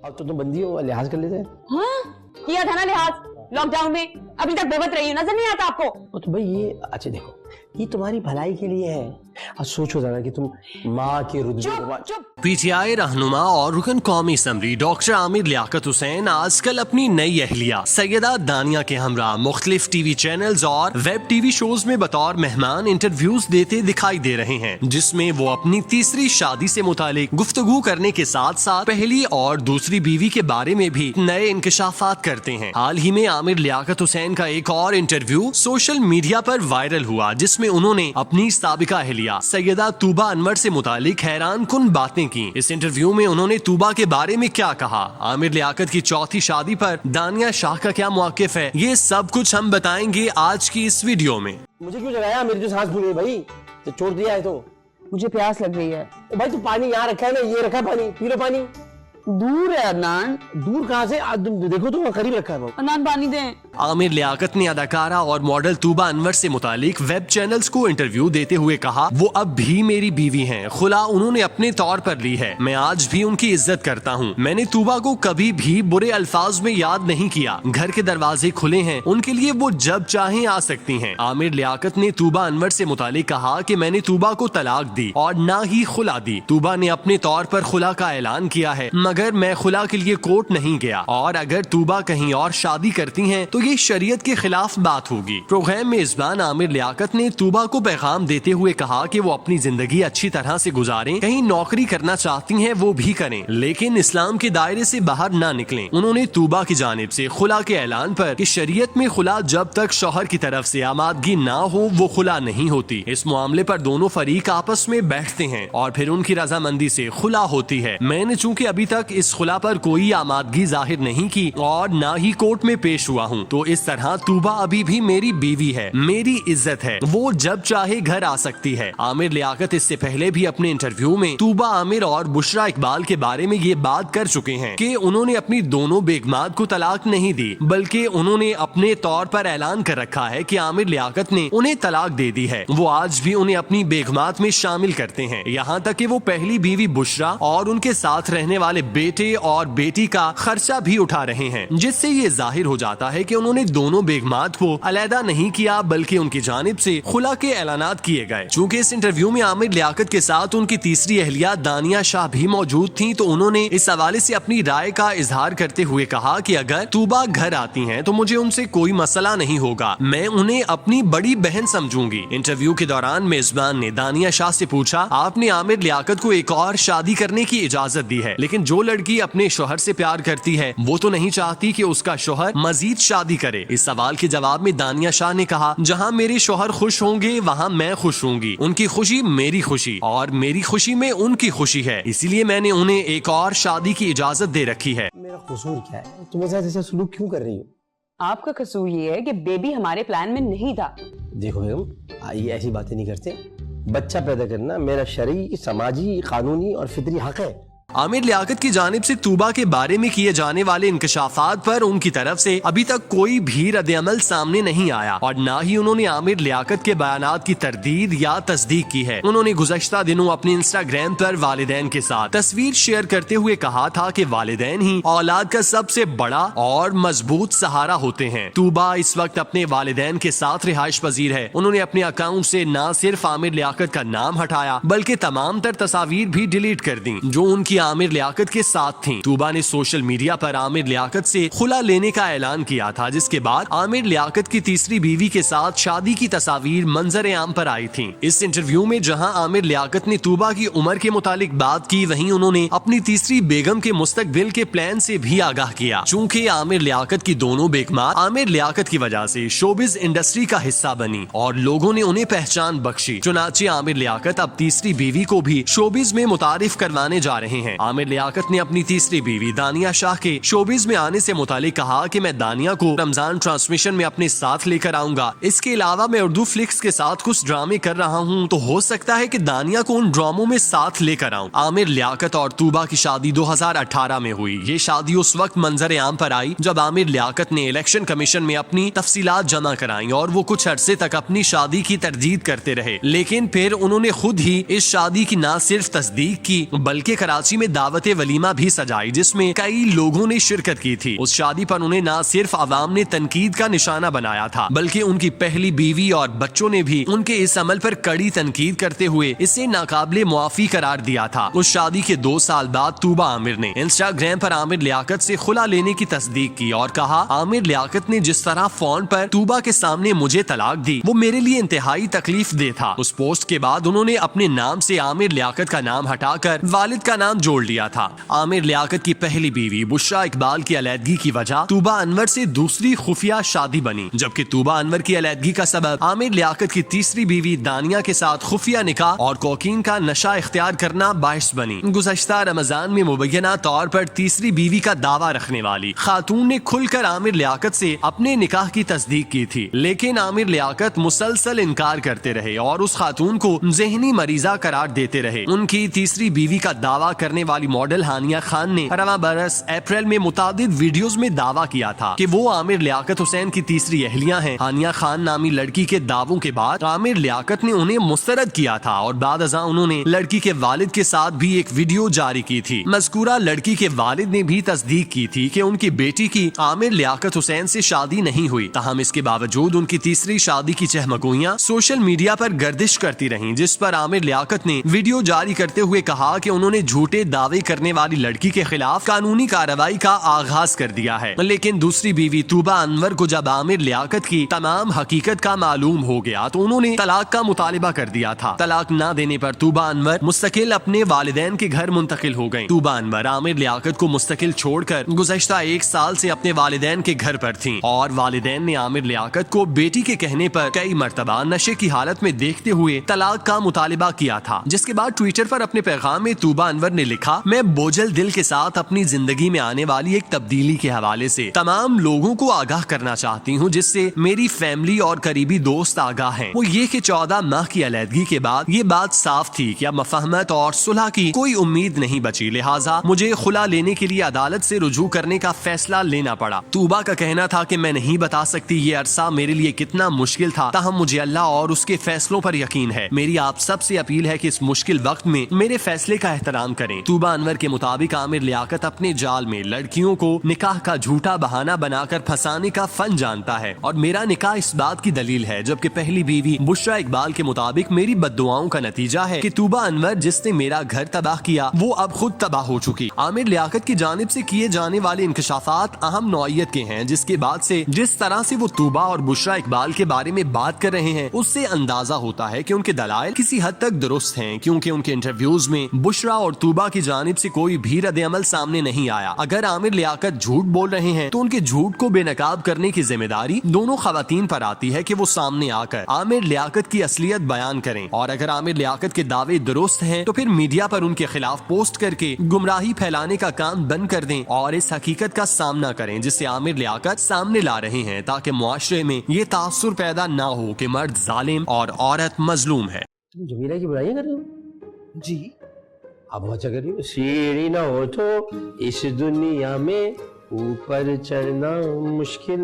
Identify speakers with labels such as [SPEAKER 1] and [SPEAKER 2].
[SPEAKER 1] अब तो तुम बंदी हो, लिहाज कर लेते हैं।
[SPEAKER 2] हाँ किया था ना लिहाज लॉकडाउन में, अभी तक बेवत रही हूँ, नजर नहीं आता आपको?
[SPEAKER 1] तो भाई ये अच्छा देखो, ये तुम्हारी भलाई के लिए है। अब सोचो जरा कि तुम माँ के रुतबे।
[SPEAKER 3] पीटीआई रहनुमा और रुकन कौमी असम्बली डॉक्टर आमिर लियाकत हुसैन आजकल अपनी नई अहलिया सैयदा दानिया के हमरा मुख्तलिफ टीवी चैनल्स और वेब टीवी शोज में बतौर मेहमान इंटरव्यूज देते दिखाई दे रहे हैं, जिसमें वो अपनी तीसरी शादी से मुतालिक गुफ्तगू करने के साथ साथ पहली और दूसरी बीवी के बारे में भी नए इंकशाफात करते हैं। हाल ही में आमिर लियाकत हुसैन का एक और इंटरव्यू सोशल मीडिया पर वायरल हुआ, जिसमें उन्होंने अपनी साबिका अहलिया सैयदा तूबा अनवर से मुतालिक हैरान कुन बातें की। इस इंटरव्यू में उन्होंने तूबा के बारे में क्या कहा, आमिर लियाकत की चौथी शादी पर दानिया शाह का क्या मौक़िफ़ है, ये सब कुछ हम बताएंगे आज की इस वीडियो में।
[SPEAKER 1] मुझे क्यों जगाया? मेरी तो सांस फूल गई भाई, तो छोड़ दिया है तो।
[SPEAKER 2] मुझे प्यास लग रही है।
[SPEAKER 1] तो भाई तू पानी यहाँ रखा है ना, ये रखा है पानी, पी लो पानी।
[SPEAKER 2] दूर है अदनान।
[SPEAKER 1] दूर कहाँ से? देखो तो करीब रखा है।
[SPEAKER 2] अदनान पानी दें।
[SPEAKER 3] आमिर लियाकत ने अदाकारा और मॉडल तूबा अनवर से मुतालिक वेब चैनल्स को इंटरव्यू देते हुए कहा, वो अब भी मेरी बीवी हैं, खुला उन्होंने अपने तौर पर ली है, मैं आज भी उनकी इज्जत करता हूँ, मैंने तूबा को कभी भी बुरे अल्फाज में याद नहीं किया, घर के दरवाजे खुले हैं उनके लिए, वो जब चाहें आ सकती हैं। आमिर लियाकत ने तूबा अनवर से मुतालिक कहा कि मैंने तूबा को तलाक दी और ना ही खुला दी, तूबा ने अपने तौर पर खुला का ऐलान किया है, मगर मैं खुला के लिए कोर्ट नहीं गया, और अगर तूबा कहीं और शादी करती हैं तो ये शरीयत के खिलाफ बात होगी। प्रोग्राम में मेजबान आमिर लियाकत ने तूबा को पैगाम देते हुए कहा कि वो अपनी जिंदगी अच्छी तरह से गुजारें, कहीं नौकरी करना चाहती हैं वो भी करें, लेकिन इस्लाम के दायरे से बाहर ना निकलें। उन्होंने तूबा की जानिब से खुला के ऐलान पर कि शरीयत में खुला जब तक शौहर की तरफ से आमादगी ना हो वो खुला नहीं होती, इस मामले पर दोनों फरीक आपस में बैठते हैं और फिर उनकी रजामंदी से खुला होती है। मैंने चूँकि अभी तक इस खुला पर कोई आमादगी जाहिर नहीं की और ना ही कोर्ट में पेश हुआ हूँ, तो इस तरह तूबा अभी भी मेरी बीवी है, मेरी इज्जत है, वो जब चाहे घर आ सकती है। आमिर लियाकत इससे पहले भी अपने इंटरव्यू में तूबा आमिर और बुशरा इकबाल के बारे में ये बात कर चुके हैं कि उन्होंने अपनी दोनों बेगमात को तलाक नहीं दी, बल्कि उन्होंने अपने तौर पर ऐलान कर रखा है कि आमिर लियाकत ने उन्हें तलाक दे दी है, वो आज भी उन्हें अपनी बेगमात में शामिल करते हैं, यहाँ तक कि वो पहली बीवी बुशरा और उनके साथ रहने वाले बेटे और बेटी का खर्चा भी उठा रहे हैं, जिससे ये जाहिर हो जाता है कि उन्होंने दोनों बेगमात को अलहदा नहीं किया, बल्कि उनकी जानिब से खुला के ऐलानात किए गए। चूँकि इस इंटरव्यू में आमिर लियाकत के साथ उनकी तीसरी अहलिया दानिया शाह भी मौजूद थीं, तो उन्होंने इस हवाले से अपनी राय का इजहार करते हुए कहा कि अगर तूबा घर आती हैं तो मुझे उनसे कोई मसला नहीं होगा, मैं उन्हें अपनी बड़ी बहन समझूंगी। इंटरव्यू के दौरान मेजबान ने दानिया शाह से पूछा, आपने आमिर लियाकत को एक और शादी करने की इजाजत दी है, लेकिन जो लड़की अपने शौहर से प्यार करती है वो तो नहीं चाहती कि उसका शौहर मजीद शादी करे। इस सवाल के जवाब में दानिया शाह ने कहा, जहां मेरे शौहर खुश होंगे वहां मैं खुश होंगी, उनकी खुशी मेरी खुशी और मेरी खुशी में उनकी खुशी है, इसीलिए मैंने उन्हें एक और शादी की इजाजत दे रखी है।
[SPEAKER 1] मेरा कसूर क्या है? तुम मेरे साथ ऐसा सलूक क्यों कर रही हो?
[SPEAKER 2] आपका कसूर ये है कि बेबी हमारे प्लान में नहीं था।
[SPEAKER 1] देखो बेगम, ये ऐसी बातें नहीं करते, बच्चा पैदा करना मेरा शरई, समाजी, कानूनी और फितरी हक है।
[SPEAKER 3] आमिर लियाकत की जानिब से तूबा के बारे में किए जाने वाले इंकशाफात पर उनकी तरफ से अभी तक कोई भी रद्द-ए-अमल सामने नहीं आया और ना ही उन्होंने आमिर लियाकत के बयानात की तरदीद या तस्दीक की है। उन्होंने गुज़श्ता दिनों अपने इंस्टाग्राम पर वालिदैन के साथ तस्वीर शेयर करते हुए कहा था कि वालिदैन ही औलाद का सबसे बड़ा और मजबूत सहारा होते हैं। तूबा इस वक्त अपने वालिदैन के साथ रिहाइश पजीर है। उन्होंने अपने अकाउंट से न सिर्फ आमिर लियाकत का नाम हटाया बल्कि तमाम तर तस्वीर भी डिलीट कर दी जो उनकी आमिर लियाकत के साथ थीं। तूबा ने सोशल मीडिया पर आमिर लियाकत से खुला लेने का ऐलान किया था, जिसके बाद आमिर लियाकत की तीसरी बीवी के साथ शादी की तस्वीर मंजर आम पर आई थीं। इस इंटरव्यू में जहां आमिर लियाकत ने तूबा की उम्र के मुतालिक बात की, वहीं उन्होंने अपनी तीसरी बेगम के मुस्तकबिल के प्लान से भी आगाह किया। चूँकि आमिर लियाकत की दोनों बेगमात आमिर लियाकत की वजह से शोबिज इंडस्ट्री का हिस्सा बनी और लोगों ने उन्हें पहचान बख्शी, चुनाचे आमिर लियाकत अब तीसरी बीवी को भी शोबिज में मुतारिफ करवाने जा रहे हैं। आमिर लियाकत ने अपनी तीसरी बीवी दानिया शाह के शोबिज में आने से मुतालिक कहा कि मैं दानिया को रमजान ट्रांसमिशन में अपने साथ लेकर आऊंगा, इसके अलावा मैं उर्दू फ्लिक्स के साथ कुछ ड्रामे कर रहा हूं, तो हो सकता है कि दानिया को उन ड्रामों में साथ लेकर आऊं। आमिर लियाकत और तूबा की शादी 2018 में हुई। ये शादी उस वक्त मंजर आम पर आई जब आमिर लियाकत ने इलेक्शन कमीशन में अपनी तफसीलात जमा कराई और वो कुछ अरसे तक अपनी शादी की तरदीद करते रहे, लेकिन फिर उन्होंने खुद ही इस शादी की न सिर्फ तस्दीक की बल्कि कराची کراچی میں دعوت ولیمہ بھی سجائی جس میں کئی لوگوں نے شرکت کی تھی. اس شادی پر انہیں نہ صرف عوام نے تنقید کا نشانہ بنایا تھا بلکہ ان کی پہلی بیوی اور بچوں نے بھی ان کے اس عمل پر کڑی تنقید کرتے ہوئے اسے ناقابل معافی قرار دیا تھا. اس شادی کے 2 سال بعد طوبہ عامر نے انسٹاگرام پر عامر لیاقت سے خلا لینے کی تصدیق کی اور کہا عامر لیاقت نے جس طرح فون پر طوبہ کے سامنے مجھے طلاق دی وہ میرے لیے انتہائی تکلیف دہ تھا. اس پوسٹ کے بعد انہوں نے اپنے نام سے عامر لیاقت کا نام ہٹا کر والد کا نام جوڑ لیا تھا. عامر لیاقت کی پہلی بیوی بشرا اقبال کی علیحدگی کی وجہ طوبہ انور سے دوسری خفیہ شادی بنی جبکہ طوبہ انور کی علیحدگی کا سبب عامر لیاقت کی تیسری بیوی دانیہ کے ساتھ خفیہ نکاح اور کوکین کا نشہ اختیار کرنا باعث بنی. گزشتہ رمضان میں مبینہ طور پر تیسری بیوی کا دعویٰ رکھنے والی خاتون نے کھل کر عامر لیاقت سے اپنے نکاح کی تصدیق کی تھی لیکن عامر لیاقت مسلسل انکار کرتے رہے اور اس خاتون کو ذہنی مریضہ قرار دیتے رہے. ان کی تیسری بیوی کا دعویٰ کرنے والی ماڈل ہانیہ خان نے رواں برس اپریل میں متعدد ویڈیوز میں دعویٰ کیا تھا کہ وہ عامر لیاقت حسین کی تیسری اہلیہ ہیں. ہانیہ خان نامی لڑکی کے دعووں کے بعد عامر لیاقت نے انہیں مسترد کیا تھا اور بعد ازاں انہوں نے لڑکی کے والد کے ساتھ بھی ایک ویڈیو جاری کی تھی. مذکورہ لڑکی کے والد نے بھی تصدیق کی تھی کہ ان کی بیٹی کی عامر لیاقت حسین سے شادی نہیں ہوئی. تاہم اس کے باوجود ان کی تیسری شادی کی چہمگوئیاں سوشل میڈیا پر گردش کرتی رہیں جس پر عامر لیاقت نے ویڈیو جاری کرتے ہوئے کہا کہ انہوں نے جھوٹے دعوے کرنے والی لڑکی کے خلاف قانونی کارروائی کا آغاز کر دیا ہے. لیکن دوسری بیوی طوبہ انور کو جب عامر لیاقت کی تمام حقیقت کا معلوم ہو گیا تو انہوں نے طلاق کا مطالبہ کر دیا تھا. طلاق نہ دینے پر طوبہ انور مستقل اپنے والدین کے گھر منتقل ہو گئیں. طوبہ انور عامر لیاقت کو مستقل چھوڑ کر گزشتہ 1 سال سے اپنے والدین کے گھر پر تھیں اور والدین نے عامر لیاقت کو بیٹی کے کہنے پر کئی مرتبہ نشے کی حالت میں دیکھتے ہوئے طلاق کا مطالبہ کیا تھا. جس کے بعد ٹویٹر پر اپنے پیغام میں طوبہ انور نے لکھا میں بوجھل دل کے ساتھ اپنی زندگی میں آنے والی ایک تبدیلی کے حوالے سے تمام لوگوں کو آگاہ کرنا چاہتی ہوں جس سے میری فیملی اور قریبی دوست آگاہ ہیں. وہ یہ کہ 14 ماہ کی علیحدگی کے بعد یہ بات صاف تھی کہ اب مفاہمت اور صلح کی کوئی امید نہیں بچی لہٰذا مجھے خلا لینے کے لیے عدالت سے رجوع کرنے کا فیصلہ لینا پڑا. طوبہ کا کہنا تھا کہ میں نہیں بتا سکتی یہ عرصہ میرے لیے کتنا مشکل تھا تاہم مجھے اللہ اور اس کے فیصلوں پر یقین ہے. میری آپ سب سے اپیل ہے کہ اس مشکل وقت میں میرے فیصلے کا احترام کریں. طوبہ انور کے مطابق عامر لیاقت اپنے جال میں لڑکیوں کو نکاح کا جھوٹا بہانہ بنا کر پھنسانے کا فن جانتا ہے اور میرا نکاح اس بات کی دلیل ہے جبکہ پہلی بیوی بشرا اقبال کے مطابق میری بددعاؤں کا نتیجہ ہے کہ طوبہ انور جس نے میرا گھر تباہ کیا وہ اب خود تباہ ہو چکی. عامر لیاقت کی جانب سے کیے جانے والے انکشافات اہم نوعیت کے ہیں جس کے بعد سے جس طرح سے وہ طوبہ اور بشرا اقبال کے بارے میں بات کر رہے ہیں اس سے اندازہ ہوتا ہے کہ ان کے دلائل کسی حد تک درست ہیں کیونکہ ان کے انٹرویوز میں بشرا اور طوبہ کی جانب سے کوئی بھی رد عمل سامنے نہیں آیا. اگر عامر لیاقت جھوٹ بول رہے ہیں تو ان کے جھوٹ کو بے نقاب کرنے کی ذمہ داری دونوں خواتین پر آتی ہے کہ وہ سامنے آ کر عامر لیاقت کی اصلیت بیان کریں اور اگر عامر لیاقت کے دعوے درست ہیں تو پھر میڈیا پر ان کے خلاف پوسٹ کر کے گمراہی پھیلانے کا کام بند کر دیں اور اس حقیقت کا سامنا کریں جسے عامر لیاقت سامنے لا رہے ہیں تاکہ معاشرے میں یہ تاثر پیدا نہ ہو کہ مرد ظالم اور عورت مظلوم ہے.
[SPEAKER 1] تم جمیلہ کی برائیاں کر رہے ہو؟
[SPEAKER 4] جی
[SPEAKER 1] آپ بہت اچھا کر رہی ہو. سیڑھی نہ ہو تو اس دنیا میں اوپر چڑھنا مشکل